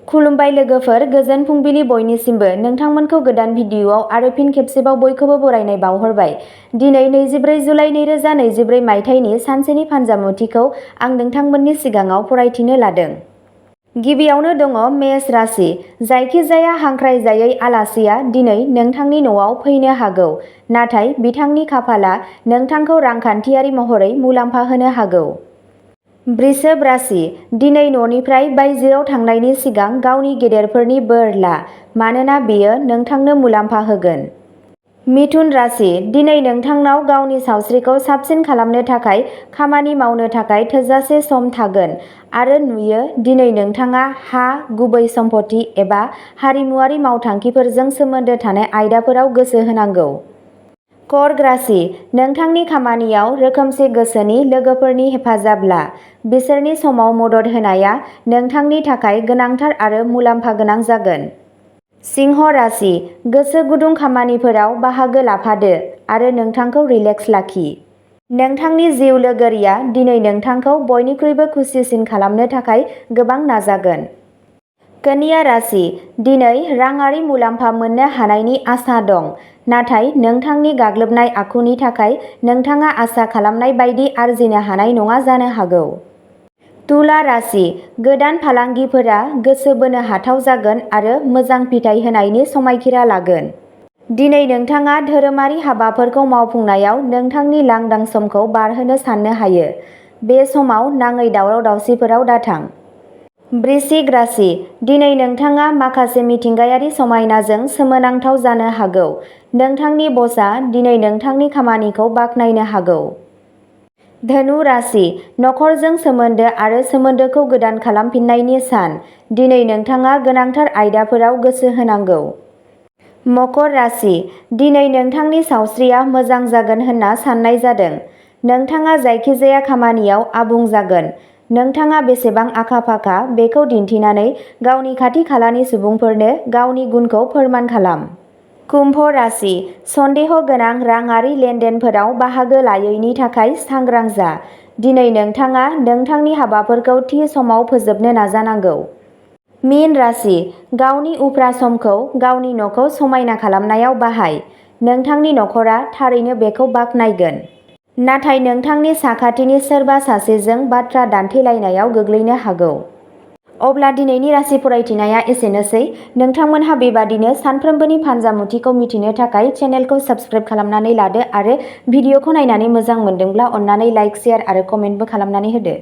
खुलुमबाय लोगोफोर, गोजोन फुंबिलि बयनिसिमबो। नोंथांमोनखौ गोदान भिडिअआव आरो फिन खेबसेबाव बयखौबो बरायनाय बावहरबाय। दिनै 24 जुलाइ 2024 मायथाइनि सानसेनि फानजामुथिखौ आं नोंथांमोननि सिगाङाव फरायथिनो लादों। गिबियावनो दङ मेष राशि। जायखिजाया हांख्रायजायै आलासिया दिनै नोंथांनि न'आव फैनो हागौ, नाथाय बिथांनि खाफाला नोंथांखौ रांखान्थियारि महरै मुलाम्फा होनो हागौ। वृषभ राशि। दिनै न'निफ्राय बायजोआव थांनायनि सिगां गावनि गेदेरफोरनि बोर ला, मानोना बेयो नोंथांनो मुलाम्फा होगोन। मिथुन राशि। दिनै नोंथांनाव गावनि सावस्रिखौ साबसिन खालामनो थाखाय खामानि मावनो थाखाय थोजासे सम थागोन आरो नुयो दिनै नोंथाङा हा, गुबै सम्पथि एबा हारिमुआरि मावथांखिफोरजों सोमोन्दो थानाय आयदाफोराव गोसो होनांगौ। कर्क राशि। नोंथांनि खामानियाव रोखोमसे गोसोनि लोगोफोरनि हेफाजाब ला। बिसोरनि समाव मदद होनाया नोंथांनि थाखाय गोनांथार आरो मुलाम्फा गोनां जागोन। सिंह राशि। गोसो गुदुं खामानिफोराव बाहागो लाफादो आरो नोंथांखौ रिलेक्स लाखि। नोंथांनि जिउ लोगोरिया दिनै नोंथांखौ बयनिख्रुइबो खुसिसिन खालामनो थाखाय गोबां नाजागोन। कन्या राशि। दिनै राङारि मुलाम्फा मोननो हानायनि आसा दं, नाथाय नोंथांनि गाग्लोबनाय आखुनि थाखाय नोंथाङा आसा खालामनाय बायदि आर्जिनो हानाय नङा जानो हागौ। तुला राशि। गोदान फालांगिफोरा गोसो बोनो हाथाव जागोन आरो मोजां फिथाय होनायनि समायखिरा लागोन। दिनै नोंथाङा धोरोमारि हाबाफोरखौ मावफुंनायाव नोंथांनि लांदां समखौ बारहोनो साननो हायो। बे समाव नाङै दावराव-दावसिफोराव दाथां। वृश्चिक राशि। दिनै नोंथाङा माखासे मिथिंगायारि समायनाजों सोमोनांथाव जानो हागौ। नोंथांनि बसआ दिनै नोंथांनि खामानिखौ बाख्नायनो हागौ। धनु राशि। नखरजों सोमोन्दो आरो सोमोन्दोखौ गोदान खालामफिननायनि सान। दिनै नोंथाङा गोनांथार आयदाफोराव गोसो होनांगौ। मकर राशि। दिनै नोंथांनि सावस्रिया मोजां जागोन होनना साननाय जादों। नोंथाङा जायखिजाया खामानियाव आबुं जागोन। नोंथाङा बेसेबां आखा-फाखा बेखौ दिन्थिनानै गावनि खाथि-खालानि सुबुंफोरनो गावनि गुनखौ फोरमान खालाम। कुम्भ राशि। सन्देह गोनां राङारि लेनदेनफोराव बाहागो लायैनि थाखाय सांग्रां जा। दिनै नोंथाङा नोंथांनि हाबाफोरखौ थि समाव फोजोबनो नाजानांगौ। मीन राशि। गावनि उफ्रा समखौ गावनि न'खौ समायना खालामनायाव बाहाय। नोंथांनि नखरा थारैनो बेखौ बाख्नायगोन। नाथाय नोंथांनि साखाथिनि सोरबा सासेजों बाथ्रा दान्थेलायनायाव गोग्लैनो हागौ। अब्ला दिनैनि राशि फरायथिनाया एसेनोसै। नोंथांमोनहा बेबादिनो सानफ्रोमबोनि फानजामुथिखौ मिथिनो थाखाय चेनेलखौ साबस्क्राइब खालामनानै लादो आरो भिडिअखौ नायनानै मोजां मोनदोंब्ला अन्नानै लाइक, शेयार आरो कमेन्टबो खालामनानै होदो।